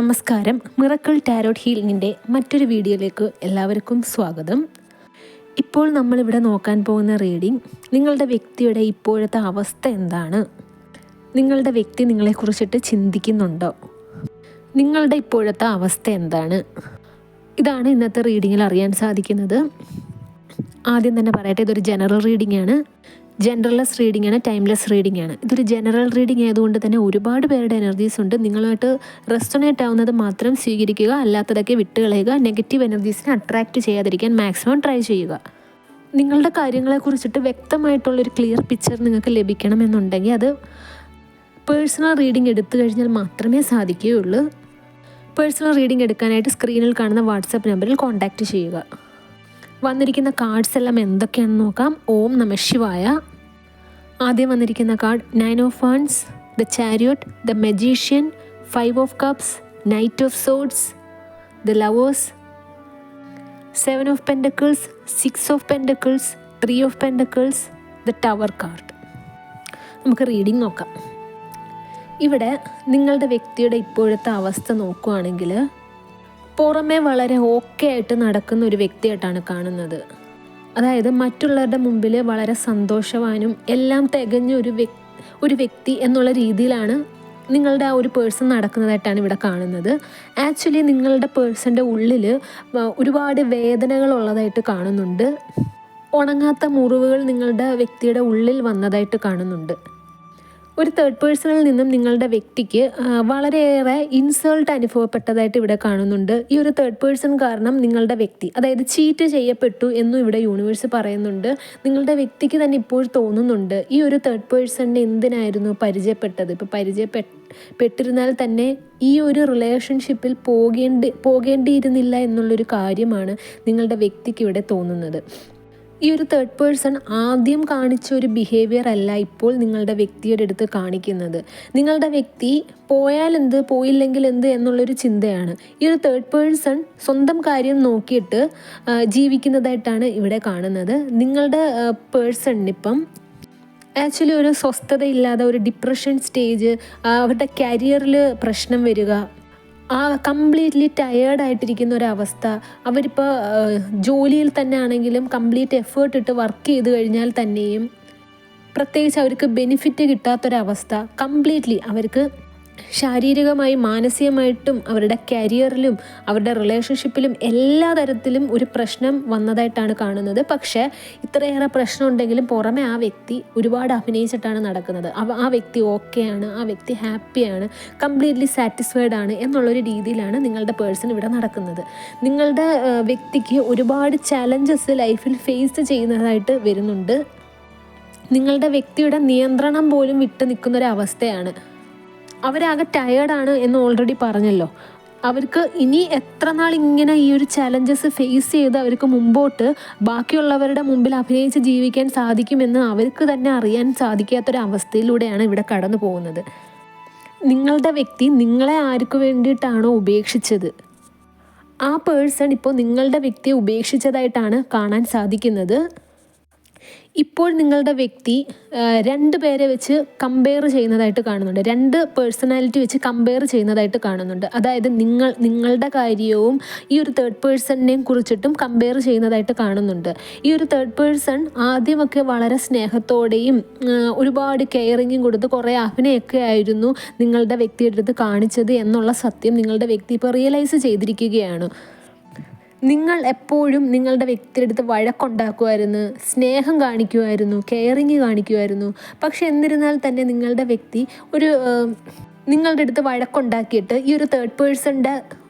നമസ്കാരം. Miracle tarot ഹീലിങ്ങിൻ്റെ മറ്റൊരു വീഡിയോയിലേക്ക് എല്ലാവർക്കും സ്വാഗതം. ഇപ്പോൾ നമ്മളിവിടെ നോക്കാൻ പോകുന്ന റീഡിംഗ് നിങ്ങളുടെ വ്യക്തിയുടെ ഇപ്പോഴത്തെ അവസ്ഥ എന്താണ്? നിങ്ങളുടെ വ്യക്തി നിങ്ങളെക്കുറിച്ചിട്ട് ചിന്തിക്കുന്നുണ്ടോ? നിങ്ങളുടെ ഇപ്പോഴത്തെ അവസ്ഥ എന്താണ്? ഇതാണ് ഇന്നത്തെ റീഡിങ്ങിൽ അറിയാൻ സാധിക്കുന്നത്. ആദ്യം തന്നെ പറയട്ടെ, ഇതൊരു ജനറൽ റീഡിംഗ് ആണ്. ജനറൽലെസ് റീഡിംഗ് ആണ്, ടൈംലെസ് റീഡിംഗ് ആണ്. ഇതൊരു ജനറൽ റീഡിംഗ് ആയതുകൊണ്ട് തന്നെ ഒരുപാട് പേരുടെ എനർജീസ് ഉണ്ട്. നിങ്ങളുമായിട്ട് റെസൊണേറ്റ് ആവുന്നത് മാത്രം സ്വീകരിക്കുക, അല്ലാത്തതൊക്കെ വിട്ടുകളയുക. നെഗറ്റീവ് എനർജീസിനെ അട്രാക്റ്റ് ചെയ്യാതിരിക്കാൻ മാക്സിമം ട്രൈ ചെയ്യുക. നിങ്ങളുടെ കാര്യങ്ങളെക്കുറിച്ചിട്ട് വ്യക്തമായിട്ടുള്ളൊരു ക്ലിയർ പിക്ചർ നിങ്ങൾക്ക് ലഭിക്കണമെന്നുണ്ടെങ്കിൽ അത് പേഴ്സണൽ റീഡിംഗ് എടുത്തു കഴിഞ്ഞാൽ മാത്രമേ സാധിക്കുകയുള്ളൂ. പേഴ്സണൽ റീഡിംഗ് എടുക്കാനായിട്ട് സ്ക്രീനിൽ കാണുന്ന വാട്സപ്പ് നമ്പറിൽ കോൺടാക്റ്റ് ചെയ്യുക. വന്നിരിക്കുന്ന കാർഡ്സ് എല്ലാം എന്തൊക്കെയാണെന്ന് നോക്കാം. ഓം നമ ശിവായ. ആദ്യം വന്നിരിക്കുന്ന card 9 of wands, the ചാരിയോട്ട്, the magician, 5 of cups, knight of swords, the lovers, 7 of pentacles, 6 of pentacles, 3 of pentacles, the tower card. നമുക്ക് റീഡിംഗ് നോക്കാം. ഇവിടെ നിങ്ങളുടെ വ്യക്തിയുടെ ഇപ്പോഴത്തെ അവസ്ഥ നോക്കുകയാണെങ്കിൽ പുറമേ വളരെ ഓക്കെ ആയിട്ട് നടക്കുന്ന ഒരു വ്യക്തിയായിട്ടാണ് കാണുന്നത്. അതായത് മറ്റുള്ളവരുടെ മുമ്പിൽ വളരെ സന്തോഷവാനും എല്ലാം തികഞ്ഞ ഒരു വ്യക്തി എന്നുള്ള രീതിയിലാണ് നിങ്ങളുടെ ആ ഒരു പേഴ്സൺ നടക്കുന്നതായിട്ടാണ് ഇവിടെ കാണുന്നത്. ആക്ച്വലി നിങ്ങളുടെ പേഴ്സൻ്റെ ഉള്ളിൽ ഒരുപാട് വേദനകളുള്ളതായിട്ട് കാണുന്നുണ്ട്. ഉണങ്ങാത്ത മുറിവുകൾ നിങ്ങളുടെ വ്യക്തിയുടെ ഉള്ളിൽ വന്നതായിട്ട് കാണുന്നുണ്ട്. ഒരു തേർഡ് പേഴ്സണിൽ നിന്നും നിങ്ങളുടെ വ്യക്തിക്ക് വളരെയേറെ ഇൻസൾട്ട് അനുഭവപ്പെട്ടതായിട്ട് ഇവിടെ കാണുന്നുണ്ട്. ഈ ഒരു തേർഡ് പേഴ്സൺ കാരണം നിങ്ങളുടെ വ്യക്തി, അതായത് ചീറ്റ് ചെയ്യപ്പെട്ടു എന്നും ഇവിടെ യൂണിവേഴ്സ് പറയുന്നുണ്ട്. നിങ്ങളുടെ വ്യക്തിക്ക് തന്നെ ഇപ്പോൾ തോന്നുന്നുണ്ട് ഈ ഒരു തേർഡ് പേഴ്സണിനെ എന്തിനായിരുന്നു പരിചയപ്പെട്ടത്. ഇപ്പോൾ പരിചയപ്പെട്ടിരുന്നാൽ തന്നെ ഈ ഒരു റിലേഷൻഷിപ്പിൽ പോകേണ്ടിയിരുന്നില്ല എന്നുള്ളൊരു കാര്യമാണ് നിങ്ങളുടെ വ്യക്തിക്ക് ഇവിടെ തോന്നുന്നത്. ഈ ഒരു തേർഡ് പേഴ്സൺ ആദ്യം കാണിച്ച ഒരു ബിഹേവിയർ അല്ല ഇപ്പോൾ നിങ്ങളുടെ വ്യക്തിയുടെ അടുത്ത് കാണിക്കുന്നത്. നിങ്ങളുടെ വ്യക്തി പോയാൽ എന്ത്, പോയില്ലെങ്കിൽ എന്ത് എന്നുള്ളൊരു ചിന്തയാണ്. ഈ ഒരു തേർഡ് പേഴ്സൺ സ്വന്തം കാര്യം നോക്കിയിട്ട് ജീവിക്കുന്നതായിട്ടാണ് ഇവിടെ കാണുന്നത്. നിങ്ങളുടെ പേഴ്സണിനിപ്പം ആക്ച്വലി ഒരു സ്വസ്ഥതയില്ലാതെ ഒരു ഡിപ്രഷൻ സ്റ്റേജ്, അവരുടെ കരിയറിൽ പ്രശ്നം വരിക, കംപ്ലീറ്റ്ലി ടയേർഡായിട്ടിരിക്കുന്ന ഒരവസ്ഥ. അവരിപ്പോൾ ജോലിയിൽ തന്നെ ആണെങ്കിലും കംപ്ലീറ്റ് എഫേർട്ട് ഇട്ട് വർക്ക് ചെയ്ത് കഴിഞ്ഞാൽ തന്നെയും പ്രത്യേകിച്ച് അവർക്ക് ബെനിഫിറ്റ് കിട്ടാത്തൊരവസ്ഥ. കംപ്ലീറ്റ്ലി അവർക്ക് ശാരീരികമായും മാനസികമായിട്ടും അവരുടെ കരിയറിലും അവരുടെ റിലേഷൻഷിപ്പിലും എല്ലാ തരത്തിലും ഒരു പ്രശ്നം വന്നതായിട്ടാണ് കാണുന്നത്. പക്ഷേ ഇത്രയേറെ പ്രശ്നം ഉണ്ടെങ്കിലും പുറമെ ആ വ്യക്തി ഒരുപാട് അഭിനയിച്ചിട്ടാണ് നടക്കുന്നത്. ആ വ്യക്തി ഓക്കെയാണ്, ആ വ്യക്തി ഹാപ്പിയാണ്, കംപ്ലീറ്റ്ലി സാറ്റിസ്ഫൈഡ് ആണ് എന്നുള്ളൊരു രീതിയിലാണ് നിങ്ങളുടെ പേഴ്സൺ ഇവിടെ നടക്കുന്നത്. നിങ്ങളുടെ വ്യക്തിക്ക് ഒരുപാട് ചാലഞ്ചസ് ലൈഫിൽ ഫേസ് ചെയ്യുന്നതായിട്ട് വരുന്നുണ്ട്. നിങ്ങളുടെ വ്യക്തിയുടെ നിയന്ത്രണം പോലും വിട്ടു നിൽക്കുന്നൊരവസ്ഥയാണ്. അവരാകെ ടയേർഡാണ് എന്ന് ഓൾറെഡി പറഞ്ഞല്ലോ. അവർക്ക് ഇനി എത്ര നാൾ ഇങ്ങനെ ഈ ഒരു ചാലഞ്ചസ് ഫേസ് ചെയ്ത് അവർക്ക് മുമ്പോട്ട് ബാക്കിയുള്ളവരുടെ മുമ്പിൽ അഭിനയിച്ച് ജീവിക്കാൻ സാധിക്കുമെന്ന് അവർക്ക് തന്നെ അറിയാൻ സാധിക്കാത്തൊരവസ്ഥയിലൂടെയാണ് ഇവിടെ കടന്നു പോകുന്നത്. നിങ്ങളുടെ വ്യക്തി നിങ്ങളെ ആർക്ക് വേണ്ടിയിട്ടാണോ ഉപേക്ഷിച്ചത്, ആ പേഴ്സൺ ഇപ്പോൾ നിങ്ങളുടെ വ്യക്തിയെ ഉപേക്ഷിച്ചതായിട്ടാണ് കാണാൻ സാധിക്കുന്നത്. ഇപ്പോൾ നിങ്ങളുടെ വ്യക്തി 2 പേരെ വെച്ച് കമ്പയർ ചെയ്യുന്നതായിട്ട് കാണുന്നുണ്ട്. 2 പേഴ്സണാലിറ്റി വെച്ച് കമ്പയർ ചെയ്യുന്നതായിട്ട് കാണുന്നുണ്ട്. അതായത് നിങ്ങളുടെ കാര്യവും ഈ ഒരു തേർഡ് പേഴ്സണിനെയും കുറിച്ചിട്ടും കമ്പയർ ചെയ്യുന്നതായിട്ട് കാണുന്നുണ്ട്. ഈ ഒരു തേർഡ് പേഴ്സൺ ആദ്യമൊക്കെ വളരെ സ്നേഹത്തോടെയും ഒരുപാട് കെയറിങ്ങും കൊടുത്ത് കുറേ അഭിനയൊക്കെ ആയിരുന്നു നിങ്ങളുടെ വ്യക്തിയുടെ അടുത്ത് കാണിച്ചത് എന്നുള്ള സത്യം നിങ്ങളുടെ വ്യക്തി ഇപ്പോൾ റിയലൈസ് ചെയ്തിരിക്കുകയാണ്. നിങ്ങൾ എപ്പോഴും നിങ്ങളുടെ വ്യക്തിയുടെ അടുത്ത് വഴക്കുണ്ടാക്കുമായിരുന്നു, സ്നേഹം കാണിക്കുമായിരുന്നു, കെയറിങ് കാണിക്കുമായിരുന്നു. പക്ഷെ എന്നിരുന്നാൽ തന്നെ നിങ്ങളുടെ വ്യക്തി നിങ്ങളുടെ അടുത്ത് വഴക്കുണ്ടാക്കിയിട്ട് ഈ ഒരു തേർഡ് പേഴ്സണിൻ്റെ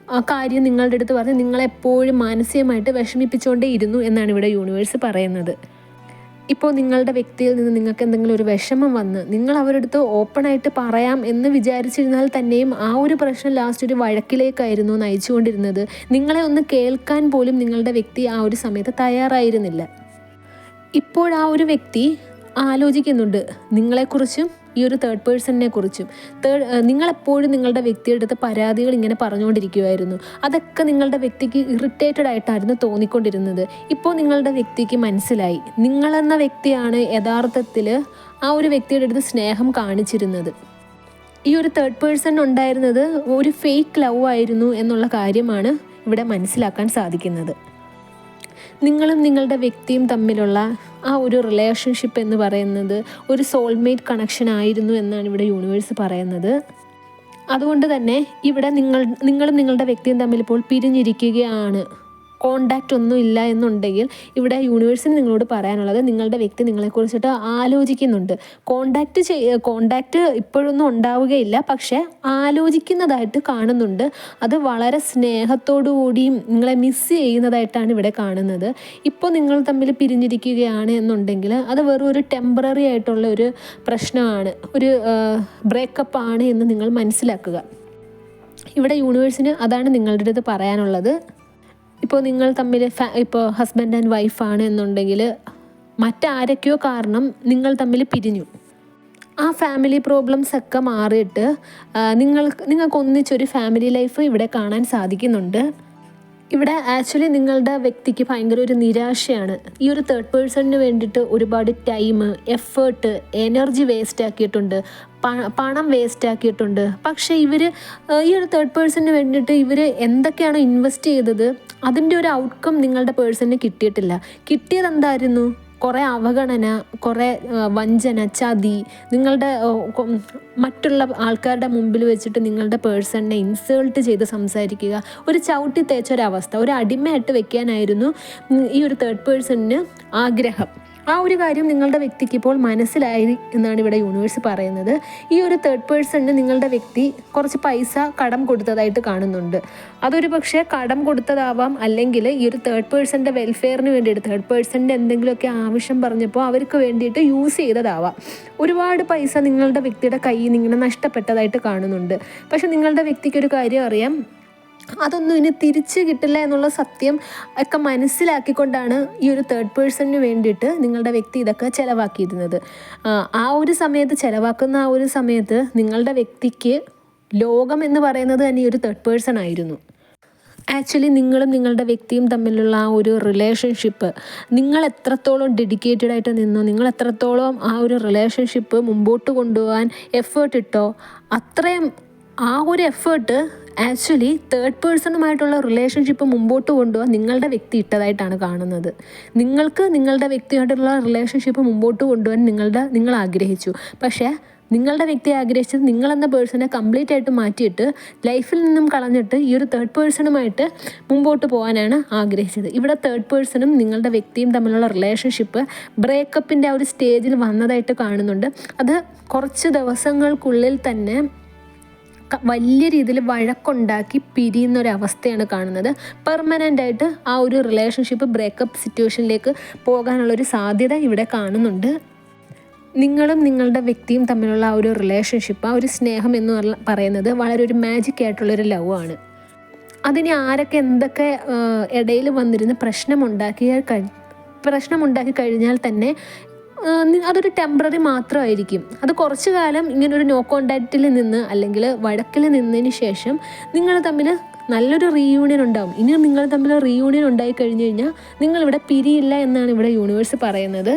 കാര്യം നിങ്ങളുടെ അടുത്ത് പറഞ്ഞ് നിങ്ങളെപ്പോഴും മാനസികമായിട്ട് വിഷമിപ്പിച്ചുകൊണ്ടേ ഇരുന്നു എന്നാണ് ഇവിടെ യൂണിവേഴ്സ് പറയുന്നത്. ഇപ്പോൾ നിങ്ങളുടെ വ്യക്തിയിൽ നിന്ന് നിങ്ങൾക്ക് എന്തെങ്കിലും ഒരു വിഷമം വന്ന് നിങ്ങൾ അവരുടെ അടുത്ത് ഓപ്പണായിട്ട് പറയാം എന്ന് വിചാരിച്ചിരുന്നാൽ തന്നെയും ആ ഒരു പ്രശ്നം ലാസ്റ്റ് ഒരു വഴക്കിലേക്കായിരുന്നു നയിച്ചുകൊണ്ടിരുന്നത്. നിങ്ങളെ ഒന്ന് കേൾക്കാൻ പോലും നിങ്ങളുടെ വ്യക്തി ആ ഒരു സമയത്ത് തയ്യാറായിരുന്നില്ല. ഇപ്പോൾ ആ ഒരു വ്യക്തി ആലോചിക്കുന്നുണ്ട് നിങ്ങളെക്കുറിച്ചും ഈ ഒരു തേർഡ് പേഴ്സണിനെ കുറിച്ചും. നിങ്ങളെപ്പോഴും നിങ്ങളുടെ വ്യക്തിയുടെ അടുത്ത് പരാതികൾ ഇങ്ങനെ പറഞ്ഞുകൊണ്ടിരിക്കുമായിരുന്നു. അതൊക്കെ നിങ്ങളുടെ വ്യക്തിക്ക് ഇറിറ്റേറ്റഡ് ആയിട്ടായിരുന്നു തോന്നിക്കൊണ്ടിരുന്നത്. ഇപ്പോൾ നിങ്ങളുടെ വ്യക്തിക്ക് മനസ്സിലായി നിങ്ങളെന്ന വ്യക്തിയാണ് യഥാർത്ഥത്തിൽ ആ ഒരു വ്യക്തിയുടെ അടുത്ത് സ്നേഹം കാണിച്ചിരുന്നത്. ഈ ഒരു തേർഡ് പേഴ്സൺ ഉണ്ടായിരുന്നത് ഒരു ഫേക്ക് ലവ് ആയിരുന്നു എന്നുള്ള കാര്യമാണ് ഇവിടെ മനസ്സിലാക്കാൻ സാധിക്കുന്നത്. നിങ്ങളും നിങ്ങളുടെ വ്യക്തിയും തമ്മിലുള്ള ആ ഒരു റിലേഷൻഷിപ്പ് എന്ന് പറയുന്നത് ഒരു സോൾമേറ്റ് കണക്ഷൻ ആയിരുന്നു എന്നാണ് ഇവിടെ യൂണിവേഴ്സ് പറയുന്നത്. അതുകൊണ്ട് തന്നെ ഇവിടെ നിങ്ങളും നിങ്ങളുടെ വ്യക്തിയും തമ്മിൽ ഇപ്പോൾ പിരിഞ്ഞിരിക്കുകയാണ്, കോണ്ടാക്റ്റ് ഒന്നും ഇല്ല എന്നുണ്ടെങ്കിൽ ഇവിടെ യൂണിവേഴ്സിന് നിങ്ങളോട് പറയാനുള്ളത് നിങ്ങളുടെ വ്യക്തി നിങ്ങളെക്കുറിച്ചിട്ട് ആലോചിക്കുന്നുണ്ട്. കോണ്ടാക്റ്റ് ഇപ്പോഴൊന്നും ഉണ്ടാവുകയില്ല, പക്ഷേ ആലോചിക്കുന്നതായിട്ട് കാണുന്നുണ്ട്. അത് വളരെ സ്നേഹത്തോടു കൂടിയും നിങ്ങളെ മിസ് ചെയ്യുന്നതായിട്ടാണ് ഇവിടെ കാണുന്നത്. ഇപ്പോൾ നിങ്ങൾ തമ്മിൽ പിരിഞ്ഞിരിക്കുകയാണ് എന്നുണ്ടെങ്കിൽ അത് വെറും ഒരു ടെമ്പററി ആയിട്ടുള്ള ഒരു പ്രശ്നമാണ്, ഒരു ബ്രേക്കപ്പ് ആണ് എന്ന് നിങ്ങൾ മനസ്സിലാക്കുക. ഇവിടെ യൂണിവേഴ്സിന് അതാണ് നിങ്ങളുടെ അടുത്ത് പറയാനുള്ളത്. ഇപ്പോൾ നിങ്ങൾ തമ്മിൽ ഇപ്പോൾ ഹസ്ബൻഡ് ആൻഡ് വൈഫാണ് എന്നുണ്ടെങ്കിൽ മറ്റാരൊക്കെയോ കാരണം നിങ്ങൾ തമ്മിൽ പിരിഞ്ഞു. ആ ഫാമിലി പ്രോബ്ലംസ് ഒക്കെ മാറിയിട്ട് നിങ്ങൾക്ക് ഒന്നിച്ചൊരു ഫാമിലി ലൈഫ് ഇവിടെ കാണാൻ സാധിക്കുന്നുണ്ട്. ഇവിടെ ആക്ച്വലി നിങ്ങളുടെ വ്യക്തിക്ക് ഭയങ്കര ഒരു നിരാശയാണ്. ഈ ഒരു തേർഡ് പേഴ്സണിന് വേണ്ടിയിട്ട് ഒരുപാട് ടൈം, എഫേർട്ട്, എനർജി വേസ്റ്റ് ആക്കിയിട്ടുണ്ട്, പണം വേസ്റ്റ് ആക്കിയിട്ടുണ്ട്. പക്ഷേ ഈ ഒരു തേർഡ് പേഴ്സണിന് വേണ്ടിയിട്ട് ഇവർ എന്തൊക്കെയാണോ ഇൻവെസ്റ്റ് ചെയ്തത് അതിൻ്റെ ഒരു ഔട്ട്കം നിങ്ങളുടെ പേഴ്സണിന് കിട്ടിയിട്ടില്ല. കിട്ടിയത് എന്തായിരുന്നു? കുറേ അവഗണന, കുറേ വഞ്ചന, ചതി, നിങ്ങളുടെ മറ്റുള്ള ആൾക്കാരുടെ മുമ്പിൽ വെച്ചിട്ട് നിങ്ങളുടെ പേഴ്സണിനെ ഇൻസൾട്ട് ചെയ്ത് സംസാരിക്കുക, ഒരു ചവിട്ടി തേച്ചൊരവസ്ഥ, ഒരു അടിമയായിട്ട് വെക്കാനായിരുന്നു ഈ ഒരു തേർഡ് പേഴ്സണിന് ആഗ്രഹം. ആ ഒരു കാര്യം നിങ്ങളുടെ വ്യക്തിക്ക് ഇപ്പോൾ മനസ്സിലായി എന്നാണ് ഇവിടെ യൂണിവേഴ്സ് പറയുന്നത്. ഈ ഒരു തേർഡ് പേഴ്സണിന് നിങ്ങളുടെ വ്യക്തി കുറച്ച് പൈസ കടം കൊടുത്തതായിട്ട് കാണുന്നുണ്ട്. അതൊരു പക്ഷേ കടം കൊടുത്തതാവാം, അല്ലെങ്കിൽ ഈ ഒരു തേർഡ് പേഴ്സണിൻ്റെ വെൽഫെയറിന് വേണ്ടിയിട്ട് തേർഡ് പേഴ്സണിൻ്റെ എന്തെങ്കിലുമൊക്കെ ആവശ്യം പറഞ്ഞപ്പോൾ അവർക്ക് വേണ്ടിയിട്ട് യൂസ് ചെയ്തതാവാം. ഒരുപാട് പൈസ നിങ്ങളുടെ വ്യക്തിയുടെ കയ്യിൽ നിന്ന് ഇങ്ങനെ നഷ്ടപ്പെട്ടതായിട്ട് കാണുന്നുണ്ട്. പക്ഷെ നിങ്ങളുടെ വ്യക്തിക്കൊരു കാര്യം അറിയാം, അതൊന്നും ഇനി തിരിച്ച് കിട്ടില്ല എന്നുള്ള സത്യം ഒക്കെ മനസ്സിലാക്കിക്കൊണ്ടാണ് ഈ ഒരു തേർഡ് പേഴ്സണിന് വേണ്ടിയിട്ട് നിങ്ങളുടെ വ്യക്തി ഇതൊക്കെ ചിലവാക്കിയിരുന്നത്. ആ ഒരു സമയത്ത് ചിലവാക്കുന്ന ആ ഒരു സമയത്ത് നിങ്ങളുടെ വ്യക്തിക്ക് ലോകം എന്ന് പറയുന്നത് തന്നെ ഈ ഒരു തേർഡ് പേഴ്സൺ ആയിരുന്നു. ആക്ച്വലി നിങ്ങളും നിങ്ങളുടെ വ്യക്തിയും തമ്മിലുള്ള ആ ഒരു റിലേഷൻഷിപ്പ് നിങ്ങൾ എത്രത്തോളം ഡെഡിക്കേറ്റഡ് ആയിട്ട് നിന്നോ, നിങ്ങൾ എത്രത്തോളം ആ ഒരു റിലേഷൻഷിപ്പ് മുമ്പോട്ട് കൊണ്ടുപോകാൻ എഫേർട്ട് ഇട്ടോ, അത്രയും ആ ഒരു എഫേർട്ട് ആക്ച്വലി തേർഡ് പേഴ്സണുമായിട്ടുള്ള റിലേഷൻഷിപ്പ് മുമ്പോട്ട് കൊണ്ടുപോകാൻ നിങ്ങളുടെ വ്യക്തി ഇട്ടതായിട്ടാണ് കാണുന്നത്. നിങ്ങൾക്ക് നിങ്ങളുടെ വ്യക്തിയായിട്ടുള്ള റിലേഷൻഷിപ്പ് മുമ്പോട്ട് കൊണ്ടുപോകാൻ നിങ്ങൾ ആഗ്രഹിച്ചു. പക്ഷേ നിങ്ങളുടെ വ്യക്തി ആഗ്രഹിച്ചത് നിങ്ങളെന്ന പേഴ്സണെ കംപ്ലീറ്റ് ആയിട്ട് മാറ്റിയിട്ട് ലൈഫിൽ നിന്നും കളഞ്ഞിട്ട് ഈ ഒരു തേർഡ് പേഴ്സണുമായിട്ട് മുമ്പോട്ട് പോകാനാണ് ആഗ്രഹിച്ചത്. ഇവിടെ തേർഡ് പേഴ്സണും നിങ്ങളുടെ വ്യക്തിയും തമ്മിലുള്ള റിലേഷൻഷിപ്പ് ബ്രേക്കപ്പിൻ്റെ ആ ഒരു സ്റ്റേജിൽ വന്നതായിട്ട് കാണുന്നുണ്ട്. അത് കുറച്ച് ദിവസങ്ങൾക്കുള്ളിൽ തന്നെ വലിയ രീതിയിൽ വഴക്കുണ്ടാക്കി പിരിയുന്നൊരവസ്ഥയാണ് കാണുന്നത്. പെർമനൻ്റ് ആയിട്ട് ആ ഒരു റിലേഷൻഷിപ്പ് ബ്രേക്കപ്പ് സിറ്റുവേഷനിലേക്ക് പോകാനുള്ളൊരു സാധ്യത ഇവിടെ കാണുന്നുണ്ട്. നിങ്ങളും നിങ്ങളുടെ വ്യക്തിയും തമ്മിലുള്ള ആ ഒരു റിലേഷൻഷിപ്പ്, ആ ഒരു സ്നേഹം എന്ന് പറയുന്നത് വളരെ ഒരു മാജിക് ആയിട്ടുള്ളൊരു ലവ് ആണ്. അതിന് ആരൊക്കെ എന്തൊക്കെ ഇടയിൽ വന്നിരുന്ന് പ്രശ്നമുണ്ടാക്കി കഴിഞ്ഞാൽ തന്നെ അതൊരു ടെമ്പററി മാത്രമായിരിക്കും. അത് കുറച്ചു കാലം ഇങ്ങനൊരു നോ കോണ്ടാക്റ്റിൽ നിന്ന് അല്ലെങ്കിൽ വഴക്കിൽ നിന്നതിന് ശേഷം നിങ്ങൾ തമ്മിൽ നല്ലൊരു റീയൂണിയൻ ഉണ്ടാവും. ഇനി നിങ്ങൾ തമ്മിൽ റീയൂണിയൻ ഉണ്ടായി കഴിഞ്ഞ് കഴിഞ്ഞാൽ നിങ്ങളിവിടെ പിരിയില്ല എന്നാണ് ഇവിടെ യൂണിവേഴ്സ് പറയുന്നത്.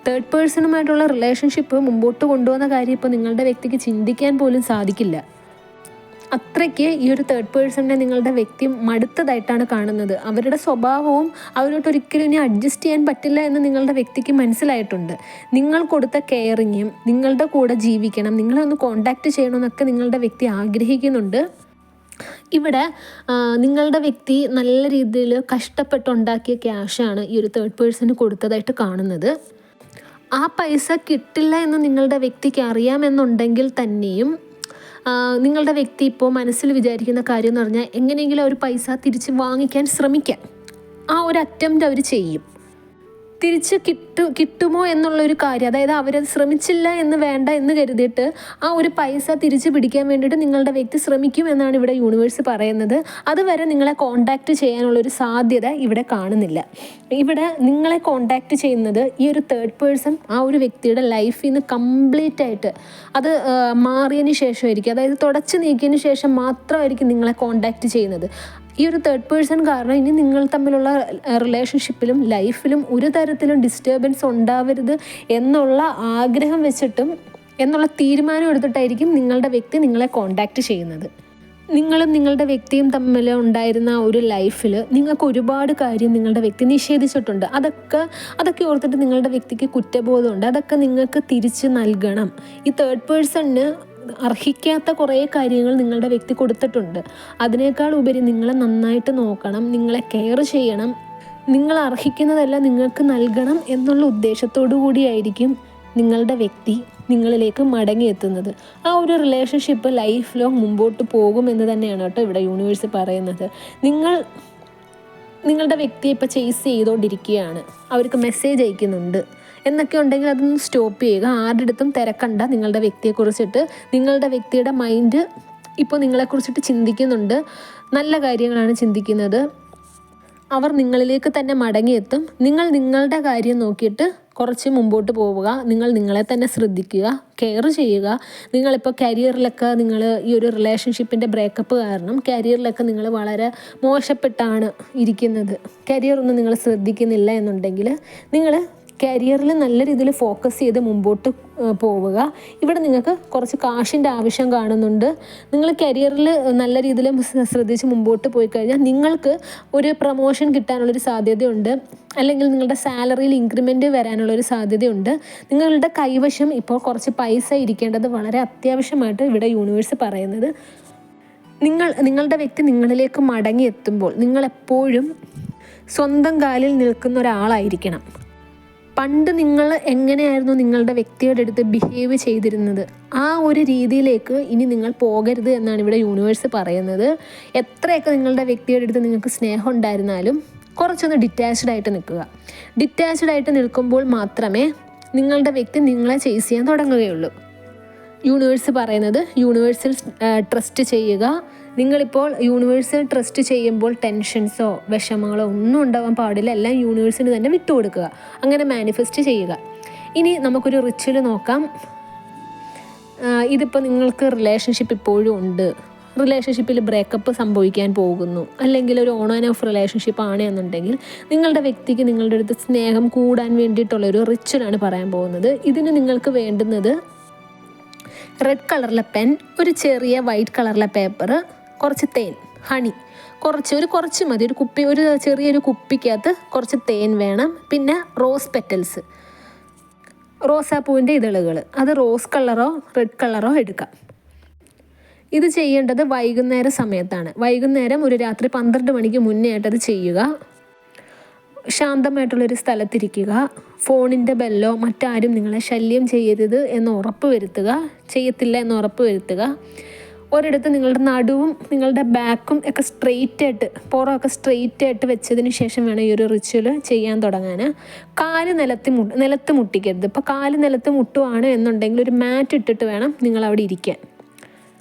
തേർഡ് പേഴ്സണുമായിട്ടുള്ള റിലേഷൻഷിപ്പ് മുമ്പോട്ട് കൊണ്ടുപോകുന്ന കാര്യം ഇപ്പോൾ നിങ്ങളുടെ വ്യക്തിക്ക് ചിന്തിക്കാൻ പോലും സാധിക്കില്ല. അത്രയ്ക്ക് ഈ ഒരു തേർഡ് പേഴ്സണിനെ നിങ്ങളുടെ വ്യക്തി മടുത്തതായിട്ടാണ് കാണുന്നത്. അവരുടെ സ്വഭാവവും അവരോട്ട് ഒരിക്കലും ഇനി അഡ്ജസ്റ്റ് ചെയ്യാൻ പറ്റില്ല എന്ന് നിങ്ങളുടെ വ്യക്തിക്ക് മനസ്സിലായിട്ടുണ്ട്. നിങ്ങൾ കൊടുത്ത കെയറിങ്ങും, നിങ്ങളുടെ കൂടെ ജീവിക്കണം, നിങ്ങളെ ഒന്ന് കോണ്ടാക്റ്റ് ചെയ്യണമെന്നൊക്കെ നിങ്ങളുടെ വ്യക്തി ആഗ്രഹിക്കുന്നുണ്ട്. ഇവിടെ നിങ്ങളുടെ വ്യക്തി നല്ല രീതിയിൽ കഷ്ടപ്പെട്ടുണ്ടാക്കിയ ക്യാഷാണ് ഈ ഒരു തേർഡ് പേഴ്സണ് കൊടുത്തതായിട്ട് കാണുന്നത്. ആ പൈസ കിട്ടില്ല എന്ന് നിങ്ങളുടെ വ്യക്തിക്ക് അറിയാമെന്നുണ്ടെങ്കിൽ തന്നെയും നിങ്ങളുടെ വ്യക്തി ഇപ്പോൾ മനസ്സിൽ വിചാരിക്കുന്ന കാര്യം എന്ന് പറഞ്ഞാൽ എങ്ങനെയെങ്കിലും ഒരു പൈസ തിരിച്ച് വാങ്ങിക്കാൻ ശ്രമിക്കാം. ആ ഒരു അറ്റംപ്റ്റ് അവർ ചെയ്യും. തിരിച്ച് കിട്ടുമോ എന്നുള്ളൊരു കാര്യം, അതായത് അവരത് ശ്രമിച്ചില്ല എന്ന് വേണ്ട എന്ന് കരുതിയിട്ട് ആ ഒരു പൈസ തിരിച്ച് പിടിക്കാൻ വേണ്ടിയിട്ട് നിങ്ങളുടെ വ്യക്തി ശ്രമിക്കും എന്നാണ് ഇവിടെ യൂണിവേഴ്സ് പറയുന്നത്. അതുവരെ നിങ്ങളെ കോണ്ടാക്റ്റ് ചെയ്യാനുള്ളൊരു സാധ്യത ഇവിടെ കാണുന്നില്ല. ഇവിടെ നിങ്ങളെ കോണ്ടാക്റ്റ് ചെയ്യുന്നത് ഈ ഒരു തേർഡ് പേഴ്സൺ ആ ഒരു വ്യക്തിയുടെ ലൈഫിൽ നിന്ന് കംപ്ലീറ്റ് ആയിട്ട് അത് മാറിയതിന് ശേഷമായിരിക്കും, അതായത് തുടച്ച് നീക്കിയതിന് ശേഷം മാത്രമായിരിക്കും നിങ്ങളെ കോണ്ടാക്റ്റ് ചെയ്യുന്നത്. ഈ ഒരു തേർഡ് പേഴ്സൺ കാരണം ഇനി നിങ്ങൾ തമ്മിലുള്ള റിലേഷൻഷിപ്പിലും ലൈഫിലും ഒരു തരത്തിലും ഡിസ്റ്റർബൻസ് ഉണ്ടാവരുത് എന്നുള്ള ആഗ്രഹം വെച്ചിട്ടും എന്നുള്ള തീരുമാനം എടുത്തിട്ടായിരിക്കും നിങ്ങളുടെ വ്യക്തി നിങ്ങളെ കോണ്ടാക്റ്റ് ചെയ്യുന്നത്. നിങ്ങളും നിങ്ങളുടെ വ്യക്തിയും തമ്മിൽ ഉണ്ടായിരുന്ന ഒരു ലൈഫിൽ നിങ്ങൾക്ക് ഒരുപാട് കാര്യം നിങ്ങളുടെ വ്യക്തി നിഷേധിച്ചിട്ടുണ്ട്. അതൊക്കെ ഓർത്തിട്ട് നിങ്ങളുടെ വ്യക്തിക്ക് കുറ്റബോധമുണ്ട്. അതൊക്കെ നിങ്ങൾക്ക് തിരിച്ച് നൽകണം. ഈ തേർഡ് പേഴ്സണിന് അർഹിക്കാത്ത കുറേ കാര്യങ്ങൾ നിങ്ങളുടെ വ്യക്തി കൊടുത്തിട്ടുണ്ട്. അതിനേക്കാൾ ഉപരി നിങ്ങളെ നന്നായിട്ട് നോക്കണം, നിങ്ങളെ കെയർ ചെയ്യണം, നിങ്ങൾ അർഹിക്കുന്നതെല്ലാം നിങ്ങൾക്ക് നൽകണം എന്നുള്ള ഉദ്ദേശത്തോടു കൂടിയായിരിക്കും നിങ്ങളുടെ വ്യക്തി നിങ്ങളിലേക്ക് മടങ്ങിയെത്തുന്നത്. ആ ഒരു റിലേഷൻഷിപ്പ് ലൈഫ് ലോങ് മുമ്പോട്ട് പോകുമെന്ന് തന്നെയാണ് കേട്ടോ ഇവിടെ യൂണിവേഴ്സ് പറയുന്നത്. നിങ്ങളുടെ വ്യക്തിയെ ഇപ്പോൾ ചേസ് ചെയ്തുകൊണ്ടിരിക്കുകയാണ്, അവർക്ക് മെസ്സേജ് അയക്കുന്നുണ്ട് എന്നൊക്കെ ഉണ്ടെങ്കിൽ അതൊന്ന് സ്റ്റോപ്പ് ചെയ്യുക. ആരുടെ അടുത്തും തിരക്കണ്ട നിങ്ങളുടെ വ്യക്തിയെക്കുറിച്ചിട്ട്. നിങ്ങളുടെ വ്യക്തിയുടെ മൈൻഡ് ഇപ്പോൾ നിങ്ങളെക്കുറിച്ചിട്ട് ചിന്തിക്കുന്നുണ്ട്, നല്ല കാര്യങ്ങളാണ് ചിന്തിക്കുന്നത്. അവർ നിങ്ങളിലേക്ക് തന്നെ മടങ്ങിയെത്തും. നിങ്ങൾ നിങ്ങളുടെ കാര്യം നോക്കിയിട്ട് കുറച്ച് മുമ്പോട്ട് പോവുക. നിങ്ങൾ നിങ്ങളെ തന്നെ ശ്രദ്ധിക്കുക, കെയർ ചെയ്യുക. നിങ്ങളിപ്പോൾ കരിയറിലൊക്കെ നിങ്ങൾ ഈ ഒരു റിലേഷൻഷിപ്പിൻ്റെ ബ്രേക്കപ്പ് കാരണം കരിയറിലൊക്കെ നിങ്ങൾ വളരെ മോശപ്പെട്ടാണ് ഇരിക്കുന്നത്, കരിയറൊന്നും നിങ്ങൾ ശ്രദ്ധിക്കുന്നില്ല എന്നുണ്ടെങ്കിൽ നിങ്ങൾ കരിയറിൽ നല്ല രീതിയിൽ ഫോക്കസ് ചെയ്ത് മുമ്പോട്ട് പോവുക. ഇവിടെ നിങ്ങൾക്ക് കുറച്ച് കാശിൻ്റെ ആവശ്യം കാണുന്നുണ്ട്. നിങ്ങൾ കരിയറിൽ നല്ല രീതിയിൽ ശ്രദ്ധിച്ച് മുമ്പോട്ട് പോയി കഴിഞ്ഞാൽ നിങ്ങൾക്ക് ഒരു പ്രൊമോഷൻ കിട്ടാനുള്ളൊരു സാധ്യതയുണ്ട്, അല്ലെങ്കിൽ നിങ്ങളുടെ സാലറിയിൽ ഇൻക്രിമെൻറ്റ് വരാനുള്ളൊരു സാധ്യതയുണ്ട്. നിങ്ങളുടെ കൈവശം ഇപ്പോൾ കുറച്ച് പൈസ ഇരിക്കേണ്ടത് വളരെ അത്യാവശ്യമായിട്ട് ഇവിടെ യൂണിവേഴ്സ് പറയുന്നത്. നിങ്ങളുടെ വ്യക്തി നിങ്ങളിലേക്ക് മടങ്ങിയെത്തുമ്പോൾ നിങ്ങളെപ്പോഴും സ്വന്തം കാലിൽ നിൽക്കുന്ന ഒരാളായിരിക്കണം. പണ്ട് നിങ്ങൾ എങ്ങനെയായിരുന്നു നിങ്ങളുടെ വ്യക്തിയുടെ അടുത്ത് ബിഹേവ് ചെയ്തിരുന്നത്, ആ ഒരു രീതിയിലേക്ക് ഇനി നിങ്ങൾ പോകരുത് എന്നാണ് ഇവിടെ യൂണിവേഴ്സ് പറയുന്നത്. എത്രയൊക്കെ നിങ്ങളുടെ വ്യക്തിയുടെ അടുത്ത് നിങ്ങൾക്ക് സ്നേഹം ഉണ്ടായിരുന്നാലും കുറച്ചൊന്ന് ഡിറ്റാച്ച്ഡ് ആയിട്ട് നിൽക്കുക. ഡിറ്റാച്ച്ഡ് ആയിട്ട് നിൽക്കുമ്പോൾ മാത്രമേ നിങ്ങളുടെ വ്യക്തി നിങ്ങളെ ചേസ് ചെയ്യാൻ തുടങ്ങുകയുള്ളൂ. യൂണിവേഴ്സ് പറയുന്നത് യൂണിവേഴ്സിൽ ട്രസ്റ്റ് ചെയ്യുക. നിങ്ങളിപ്പോൾ യൂണിവേഴ്സിൽ ട്രസ്റ്റ് ചെയ്യുമ്പോൾ ടെൻഷൻസോ വിഷമങ്ങളോ ഒന്നും ഉണ്ടാവാൻ പാടില്ല. എല്ലാം യൂണിവേഴ്സിന് തന്നെ വിട്ടുകൊടുക്കുക. അങ്ങനെ മാനിഫെസ്റ്റ് ചെയ്യുക. ഇനി നമുക്കൊരു റിച്വൽ നോക്കാം. ഇതിപ്പോൾ നിങ്ങൾക്ക് റിലേഷൻഷിപ്പ് ഇപ്പോഴും ഉണ്ട്, റിലേഷൻഷിപ്പിൽ ബ്രേക്കപ്പ് സംഭവിക്കാൻ പോകുന്നു, അല്ലെങ്കിൽ ഒരു ഓൺ ആൻഡ് ഓഫ് റിലേഷൻഷിപ്പ് ആണ് എന്നുണ്ടെങ്കിൽ നിങ്ങളുടെ വ്യക്തിക്ക് നിങ്ങളുടെ അടുത്ത് സ്നേഹം കൂടാൻ വേണ്ടിയിട്ടുള്ളൊരു റിച്വലാണ് പറയാൻ പോകുന്നത്. ഇതിന് നിങ്ങൾക്ക് വേണ്ടുന്നത് റെഡ് കളറിലെ പെൻ, ഒരു ചെറിയ വൈറ്റ് കളറിലെ പേപ്പർ, കുറച്ച് തേൻ, ഹണി, കുറച്ച് മതി. ഒരു ചെറിയൊരു കുപ്പിക്കകത്ത് കുറച്ച് തേൻ വേണം. പിന്നെ റോസ് പെറ്റൽസ്, റോസാപ്പൂവിൻ്റെ ഇതളുകൾ, അത് റോസ് കളറോ റെഡ് കളറോ എടുക്കാം. ഇത് ചെയ്യേണ്ടത് വൈകുന്നേര സമയത്താണ്. വൈകുന്നേരം ഒരു രാത്രി 12 മണിക്ക് മുന്നേ ആയിട്ടത് ചെയ്യുക. ശാന്തമായിട്ടുള്ളൊരു സ്ഥലത്തിരിക്കുക. ഫോണിൻ്റെ ബെല്ലോ മറ്റാരും നിങ്ങളെ ശല്യം ചെയ്യരുത് എന്ന് ഉറപ്പ് ചെയ്യത്തില്ല എന്ന് ഉറപ്പ് വരുത്തുക. ഒരിടത്ത് നിങ്ങളുടെ നടുവും നിങ്ങളുടെ ബാക്കും ഒക്കെ പുറമൊക്കെ സ്ട്രെയിറ്റ് ആയിട്ട് വെച്ചതിന് ശേഷം വേണം ഈ ഒരു റിച്വൽ ചെയ്യാൻ തുടങ്ങാൻ. കാല് നിലത്ത് മുട്ടിക്കരുത്. ഇപ്പോൾ കാല് നിലത്ത് മുട്ടുവാണ് എന്നുണ്ടെങ്കിൽ ഒരു മാറ്റ് ഇട്ടിട്ട് വേണം നിങ്ങൾ അവിടെ ഇരിക്കാൻ.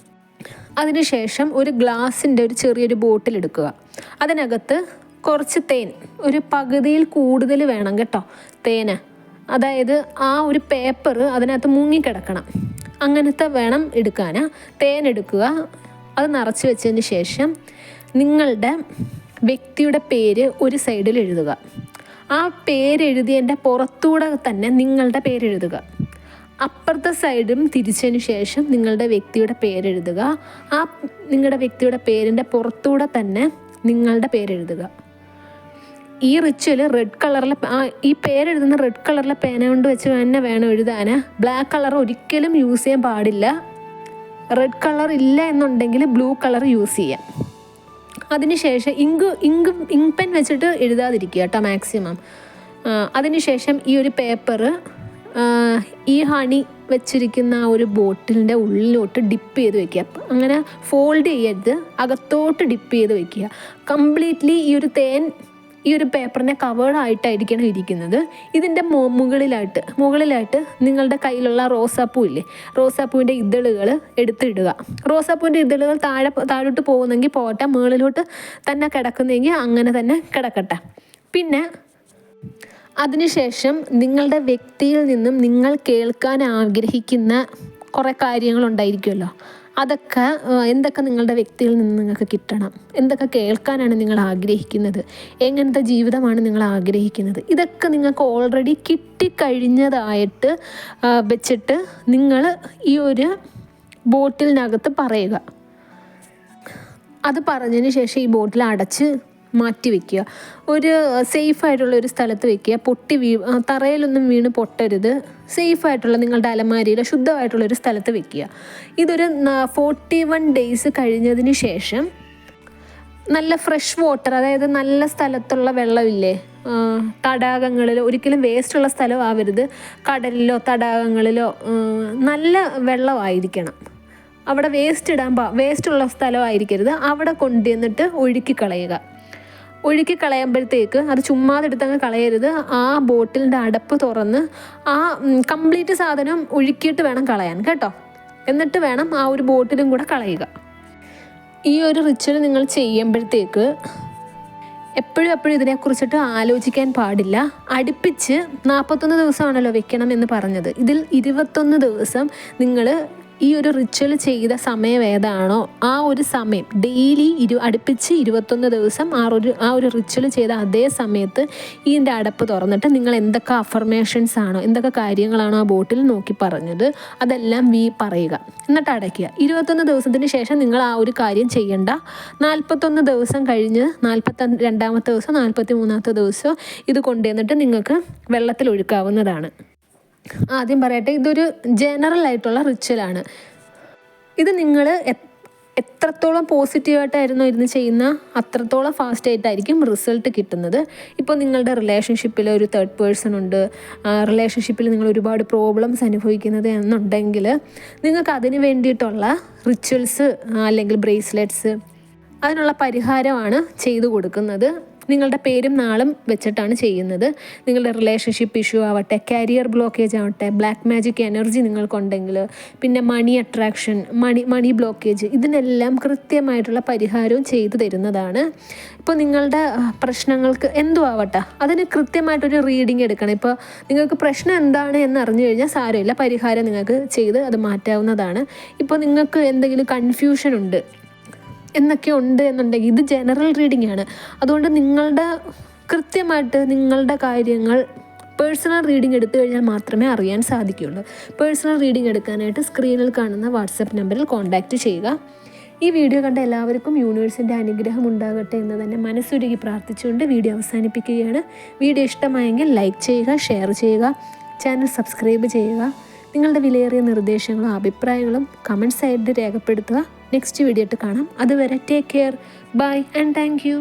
അതിനുശേഷം ഒരു ഗ്ലാസിൻ്റെ ഒരു ചെറിയൊരു ബോട്ടിൽ എടുക്കുക. അതിനകത്ത് കുറച്ച് തേൻ, ഒരു പകുതിയിൽ കൂടുതൽ വേണം കേട്ടോ തേന്. അതായത് ആ ഒരു പേപ്പർ അതിനകത്ത് മുങ്ങിക്കിടക്കണം, അങ്ങനത്തെ വേണം എടുക്കാൻ. തേൻ എടുക്കുക. അത് നിറച്ച് വെച്ചതിന് ശേഷം നിങ്ങളുടെ വ്യക്തിയുടെ പേര് ഒരു സൈഡിൽ എഴുതുക. ആ പേരെഴുതിയതിൻ്റെ പുറത്തൂടെ തന്നെ നിങ്ങളുടെ പേരെഴുതുക. അപ്പുറത്തെ സൈഡും തിരിച്ചതിന് ശേഷം നിങ്ങളുടെ വ്യക്തിയുടെ പേരെഴുതുക. നിങ്ങളുടെ വ്യക്തിയുടെ പേരിൻ്റെ പുറത്തൂടെ തന്നെ നിങ്ങളുടെ പേരെഴുതുക. ഈ റിച്വൽ റെഡ് കളറിലെ ഈ പേരെഴുതുന്ന റെഡ് കളറിലെ പേന കൊണ്ട് വെച്ച് തന്നെ വേണം എഴുതാൻ. ബ്ലാക്ക് കളർ ഒരിക്കലും യൂസ് ചെയ്യാൻ പാടില്ല. റെഡ് കളർ ഇല്ല എന്നുണ്ടെങ്കിൽ ബ്ലൂ കളർ യൂസ് ചെയ്യാം. അതിനുശേഷം ഇങ്ക് പെൻ വെച്ചിട്ട് എഴുതാതിരിക്കുക കേട്ടോ മാക്സിമം. അതിനുശേഷം ഈ ഒരു പേപ്പർ ഈ ഹണി വെച്ചിരിക്കുന്ന ആ ഒരു ബോട്ടിലിൻ്റെ ഉള്ളിലോട്ട് ഡിപ്പ് ചെയ്ത് വയ്ക്കുക. അങ്ങനെ ഫോൾഡ് ചെയ്യരുത്, അകത്തോട്ട് ഡിപ്പ് ചെയ്ത് വയ്ക്കുക. കംപ്ലീറ്റ്ലി ഈ ഒരു തേൻ ഈ ഒരു പേപ്പറിനെ കവേർഡ് ആയിട്ടായിരിക്കണം ഇരിക്കുന്നത്. ഇതിൻ്റെ മുകളിലായിട്ട് നിങ്ങളുടെ കയ്യിലുള്ള റോസാപ്പൂ ഇല്ലേ, റോസാപ്പൂവിൻ്റെ ഇതളുകൾ എടുത്തിടുക. റോസാപ്പൂവിൻ്റെ ഇതളുകൾ താഴോട്ട് പോകുന്നെങ്കിൽ പോട്ടെ, മുകളിലോട്ട് തന്നെ കിടക്കുന്നെങ്കിൽ അങ്ങനെ തന്നെ കിടക്കട്ടെ. പിന്നെ അതിനുശേഷം നിങ്ങളുടെ വ്യക്തിയിൽ നിന്നും നിങ്ങൾ കേൾക്കാൻ ആഗ്രഹിക്കുന്ന കുറേ കാര്യങ്ങളുണ്ടായിരിക്കുമല്ലോ, അതൊക്കെ എന്തൊക്കെ നിങ്ങളുടെ വ്യക്തിയിൽ നിന്ന് നിങ്ങൾക്ക് കിട്ടണം, എന്തൊക്കെ കേൾക്കാനാണ് നിങ്ങൾ ആഗ്രഹിക്കുന്നത്, എങ്ങനത്തെ ജീവിതമാണ് നിങ്ങൾ ആഗ്രഹിക്കുന്നത്, ഇതൊക്കെ നിങ്ങൾക്ക് ഓൾറെഡി കിട്ടിക്കഴിഞ്ഞതായിട്ട് വെച്ചിട്ട് നിങ്ങൾ ഈ ഒരു ബോട്ടിലിനകത്ത് പറയുക. അത് പറഞ്ഞതിന് ശേഷം ഈ ബോട്ടിൽ അടച്ച് മാറ്റി വയ്ക്കുക. ഒരു സേഫായിട്ടുള്ള ഒരു സ്ഥലത്ത് വയ്ക്കുക. തറയിലൊന്നും വീണ് പൊട്ടരുത്. സേഫായിട്ടുള്ള നിങ്ങളുടെ അലമാരിയിലോ ശുദ്ധമായിട്ടുള്ളൊരു സ്ഥലത്ത് വയ്ക്കുക. ഇതൊരു 41 ഡേയ്സ് കഴിഞ്ഞതിന് ശേഷം നല്ല ഫ്രഷ് വാട്ടർ, അതായത് നല്ല സ്ഥലത്തുള്ള വെള്ളമില്ലേ, തടാകങ്ങളിലോ, ഒരിക്കലും വേസ്റ്റുള്ള സ്ഥലം ആവരുത്, കടലിലോ തടാകങ്ങളിലോ നല്ല വെള്ളമായിരിക്കണം. അവിടെ വേസ്റ്റുള്ള സ്ഥലമായിരിക്കരുത്. അവിടെ കൊണ്ടുവന്നിട്ട് ഒഴുക്കി കളയുമ്പോഴത്തേക്ക് അത് ചുമ്മാതെടുത്തങ്ങ് കളയരുത്. ആ ബോട്ടിലിൻ്റെ അടപ്പ് തുറന്ന് ആ കംപ്ലീറ്റ് സാധനം ഒഴുക്കിയിട്ട് വേണം കളയാൻ കേട്ടോ. എന്നിട്ട് വേണം ആ ഒരു ബോട്ടിലും കൂടെ കളയുക. ഈ ഒരു റിച്വൽ നിങ്ങൾ ചെയ്യുമ്പോഴത്തേക്ക് എപ്പോഴും ഇതിനെക്കുറിച്ചിട്ട് ആലോചിക്കാൻ പാടില്ല. അടുപ്പിച്ച് 41 ദിവസമാണല്ലോ വെക്കണം എന്ന് പറഞ്ഞത്. ഇതിൽ 21 ദിവസം നിങ്ങൾ ഈ ഒരു റിച്വൽ ചെയ്ത സമയം ഏതാണോ ആ ഒരു സമയം ഡെയിലി അടുപ്പിച്ച് 21 ദിവസം ആ ഒരു റിച്വൽ ചെയ്ത അതേ സമയത്ത് ഇതിൻ്റെ അടപ്പ് തുറന്നിട്ട് നിങ്ങൾ എന്തൊക്കെ അഫർമേഷൻസ് ആണോ, എന്തൊക്കെ കാര്യങ്ങളാണോ ആ ബോട്ടിൽ നോക്കി പറഞ്ഞത് അതെല്ലാം പറയുക. എന്നിട്ട് അടയ്ക്കുക. 21 ദിവസത്തിന് ശേഷം നിങ്ങൾ ആ ഒരു കാര്യം ചെയ്യണ്ട. 41 ദിവസം കഴിഞ്ഞ് 42ാമത്തെ ദിവസം 43ാമത്തെ ദിവസം ഇത് കൊണ്ടുവന്നിട്ട് നിങ്ങൾക്ക് വെള്ളത്തിൽ ഒഴുക്കാവുന്നതാണ്. ആദ്യം പറയട്ടെ, ഇതൊരു ജനറൽ ആയിട്ടുള്ള റിച്വലാണ്. ഇത് നിങ്ങൾ എത്രത്തോളം പോസിറ്റീവായിട്ടായിരുന്നു ഇരുന്ന് ചെയ്യുന്ന അത്രത്തോളം ഫാസ്റ്റായിട്ടായിരിക്കും റിസൾട്ട് കിട്ടുന്നത്. ഇപ്പോൾ നിങ്ങളുടെ റിലേഷൻഷിപ്പിൽ ഒരു തേർഡ് പേഴ്സൺ ഉണ്ട്, റിലേഷൻഷിപ്പിൽ നിങ്ങൾ ഒരുപാട് പ്രോബ്ലംസ് അനുഭവിക്കുന്നത് എന്നുണ്ടെങ്കിൽ നിങ്ങൾക്ക് അതിന് വേണ്ടിയിട്ടുള്ള റിച്വൽസ് അല്ലെങ്കിൽ ബ്രേസ്ലെറ്റ്സ് അതിനുള്ള പരിഹാരമാണ് ചെയ്തു കൊടുക്കുന്നത്. നിങ്ങളുടെ പേരും നാളും വെച്ചിട്ടാണ് ചെയ്യുന്നത്. നിങ്ങളുടെ റിലേഷൻഷിപ്പ് ഇഷ്യൂ ആവട്ടെ, കരിയർ ബ്ലോക്കേജ് ആവട്ടെ, ബ്ലാക്ക് മാജിക് എനർജി നിങ്ങൾക്കുണ്ടെങ്കിൽ, പിന്നെ മണി അട്രാക്ഷൻ, മണി ബ്ലോക്കേജ്, ഇതിനെല്ലാം കൃത്യമായിട്ടുള്ള പരിഹാരവും ചെയ്തു തരുന്നതാണ്. ഇപ്പോൾ നിങ്ങളുടെ പ്രശ്നങ്ങൾക്ക് എന്തും ആവട്ടെ അതിന് കൃത്യമായിട്ടൊരു റീഡിങ് എടുക്കണം. ഇപ്പോൾ നിങ്ങൾക്ക് പ്രശ്നം എന്താണ് എന്ന് അറിഞ്ഞു കഴിഞ്ഞാൽ സാരമില്ല, പരിഹാരം നിങ്ങൾക്ക് ചെയ്ത് അത് മാറ്റാവുന്നതാണ്. ഇപ്പോൾ നിങ്ങൾക്ക് എന്തെങ്കിലും കൺഫ്യൂഷൻ ഉണ്ട് എന്നൊക്കെ ഉണ്ട് എന്നുണ്ടെങ്കിൽ ഇത് ജനറൽ റീഡിംഗ് ആണ്. അതുകൊണ്ട് കൃത്യമായിട്ട് നിങ്ങളുടെ കാര്യങ്ങൾ പേഴ്സണൽ റീഡിംഗ് എടുത്തു കഴിഞ്ഞാൽ മാത്രമേ അറിയാൻ സാധിക്കുകയുള്ളൂ. പേഴ്സണൽ റീഡിംഗ് എടുക്കാനായിട്ട് സ്ക്രീനിൽ കാണുന്ന വാട്സപ്പ് നമ്പറിൽ കോൺടാക്റ്റ് ചെയ്യുക. ഈ വീഡിയോ കണ്ട എല്ലാവർക്കും യൂണിവേഴ്സിൻ്റെ അനുഗ്രഹം ഉണ്ടാകട്ടെ എന്ന് തന്നെ മനസ്സുരുകി പ്രാർത്ഥിച്ചുകൊണ്ട് വീഡിയോ അവസാനിപ്പിക്കുകയാണ്. വീഡിയോ ഇഷ്ടമായെങ്കിൽ ലൈക്ക് ചെയ്യുക, ഷെയർ ചെയ്യുക, ചാനൽ സബ്സ്ക്രൈബ് ചെയ്യുക. നിങ്ങളുടെ വിലയേറിയ നിർദ്ദേശങ്ങളും അഭിപ്രായങ്ങളും കമൻറ്റ് സൈഡിൽ രേഖപ്പെടുത്തുക. നെക്സ്റ്റ് വീഡിയോ ആയിട്ട് കാണാം. അതുവരെ take care, bye and thank U.